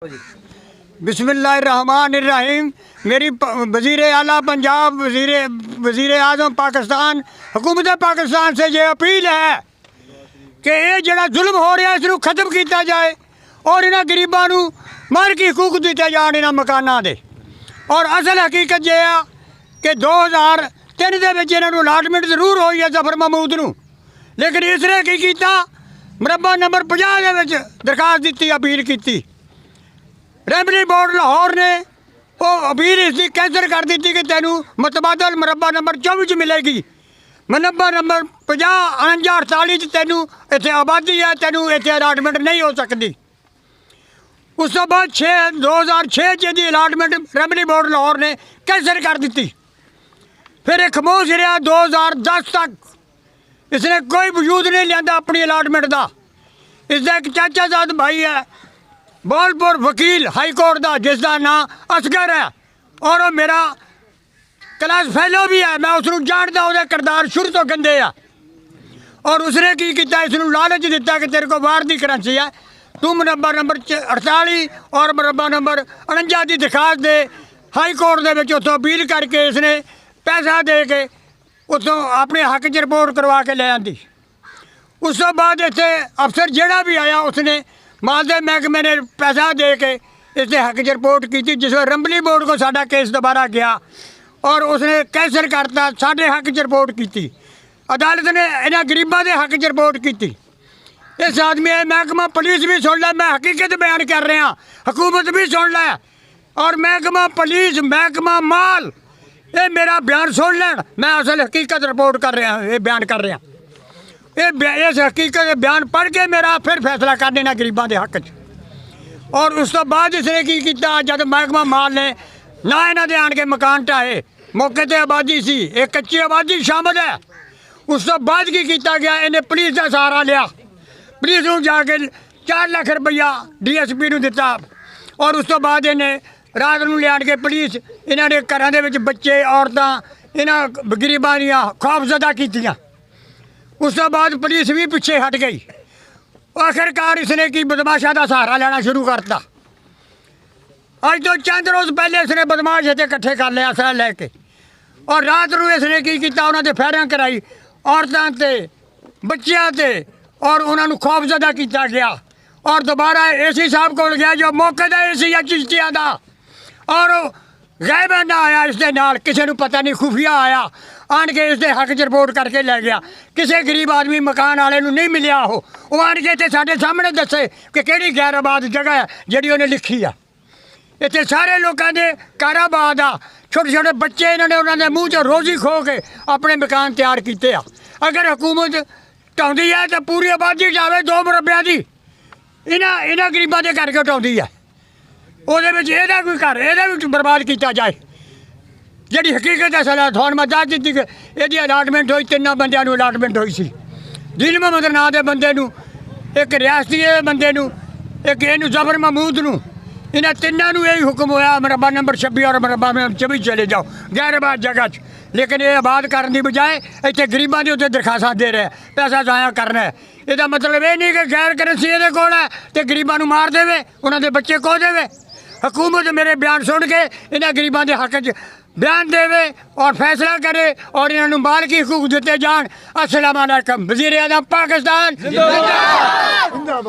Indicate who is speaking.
Speaker 1: बिस्मिल्लाहिर्रहमानिर्रहीम। मेरी वज़ीर आला पंजाब वज़ीर आज़म पाकिस्तान हुकूमत पाकिस्तान से ये अपील है कि ये जड़ा जुल्म हो रहा इसनूं खत्म किया जाए और इन्हां गरीबां नूं मालकी हकूक दिते जाण इन्हां मकानां दे। और असल हकीकत ये है कि 2003 दे विच इन्हां नूं अलाटमेंट जरूर होई है जफर महमूद नूं, लेकिन इसने की कीता मुरब्बा नंबर 50 दे विच दरखास्त दी, अपील की। रेवन्यू बोर्ड लाहौर ने वो अपील इसकी कैंसल कर दी कि तेनू मुतबादल मुरब्बा नंबर 24 मिलेगी। मुरब्बा नंबर 50 49 48 तेनू इतने आबादी है, तेनू इतने अलाटमेंट नहीं हो सकती। उस तो बाद 2006 जी अलाटमेंट रेवन्यू बोर्ड लाहौर ने कैंसल कर दी। फिर एक खामोश रहा 2010 तक, इसने कोई वजूद नहीं लिया अपनी अलाटमेंट का। इसका एक चाचा साद भाई है बोलपुर वकील हाई कोर्ट का, जिसका नाम असगर है और वो मेरा क्लास फैलो भी है। मैं उसनू जानता, वो किरदार शुरू तो गंदे है। और उसने की किया, इसनू लालच दिता कि तेरे को बाहर की करेंसी है, तू मुरब्बा नंबर 48 और मुरब्बा नंबर 49 की दरखास्त दे। हाई कोर्ट के उतों अपील करके इसने पैसा दे के उतों अपने हक च रिपोर्ट करवा के ले आती। उस तो बाद इतने अफसर जोड़ा भी आया उसने मालदे महकमे ने पैसा दे के इसके हक च रिपोर्ट की, जिसमें रेवन्यू बोर्ड को साडा केस दोबारा गया और उसने कैंसल करता, साढ़े हक च रिपोर्ट की। अदालत ने इन्हां गरीबां दे हक च रिपोर्ट की। इस आदमी महकमा पुलिस भी सुन लै, मैं हकीकत बयान कर रहा, हुकूमत भी सुन लै और महकमा पुलिस महकमा माल ये मेरा बयान सुन लैन। मैं असल हकीकत रिपोर्ट कर रहा, ये बयान कर रहा। ये इस हकीकत बयान पढ़ के मेरा फिर फैसला कर देना गरीबों के हक च। और उस तो बाद इसने की किया, जब महकमा माल ने ना इन्हों के आन के मकान ढाए, मौके पर आबादी सी, एक कच्ची आबादी शामिल है। उस तो बाद की किया गया, इन्हें पुलिस का सहारा लिया, पुलिस को जाके 4 लाख रुपया DSP को दिता। और उस तो बाद इन्हें रात को लिया के पुलिस इन्होंने घर के बच्चे औरतें इन्हों गरीबों दियाँ खौफजदा कीतियां। उस तो बाद पुलिस भी पिछे हट गई। आखिरकार इसने की बदमाशा का सहारा लेना शुरू करता। अज तो चंद रोज़ पहले इसने बदमाश इतने इकट्ठे कर लिया असला लैके, और रात को इसने की किया, उन्होंने फायरिंग कराई औरतों से बच्चों से और उन्होंने खौफजदा किया गया। और दोबारा AC साहब को गया जो मौके का AC है चिश्तिया का, और गैब ना आया, इसके नाल किसी को पता नहीं, खुफिया आया आन के इसके हक च रिपोर्ट करके लै गया। किसी गरीब आदमी मकान वाले नहीं मिलिया, वो आन के इतने साढ़े सामने दसे कि किहड़ी गैर आबाद जगह है जी उन्हें लिखी है। इतने सारे लोगों के घर आबाद आ, छोटे छोटे बच्चे इन्होंने उन्होंने मूँह च रोज़ी खो के अपने मकान तैयार किए। अगर हुकूमत ढाँदी है तो पूरी आबादी जाए 2 मुरब्बियां की, इन्हां गरीबों के घर क्यों ढाँदी है? वो कोई घर ये बर्बाद किया जाए। जी हकीकत है सलाह थोड़ा मैं दस दी कि यदि अलाटमेंट हुई 3 बंदियां नूं अलाटमेंट हुई सी। दिल मोहम्मद नां दे बंदे नूं, एक रियासती बंदे नूं, एक इनू जफर महमूद नूं, इन्हां तिन्नां नूं यही हुक्म होया मुरब्बा नंबर 26 और मुरब्बा नंबर 24 चले जाओ गैर आबाद जगह च। लेकिन ये आबाद करने की बजाय इतने गरीबों के उत्ते दरखास्तां दे रहे, पैसा जाया करना है। इसका मतलब ये नहीं कि गैर करेंसी ये कोल है तो गरीबों को मार देवे, उन्होंने बच्चे खो देवे। हुकूमत मेरे बयान सुन के इन्हां गरीबों के हक च बयान देवे और फैसला करे और इन्होंने मालकी हकूक दिते जान। अस्सलाम वालेकुम। वज़ीर आज़म पाकिस्तान जिंदाबाद।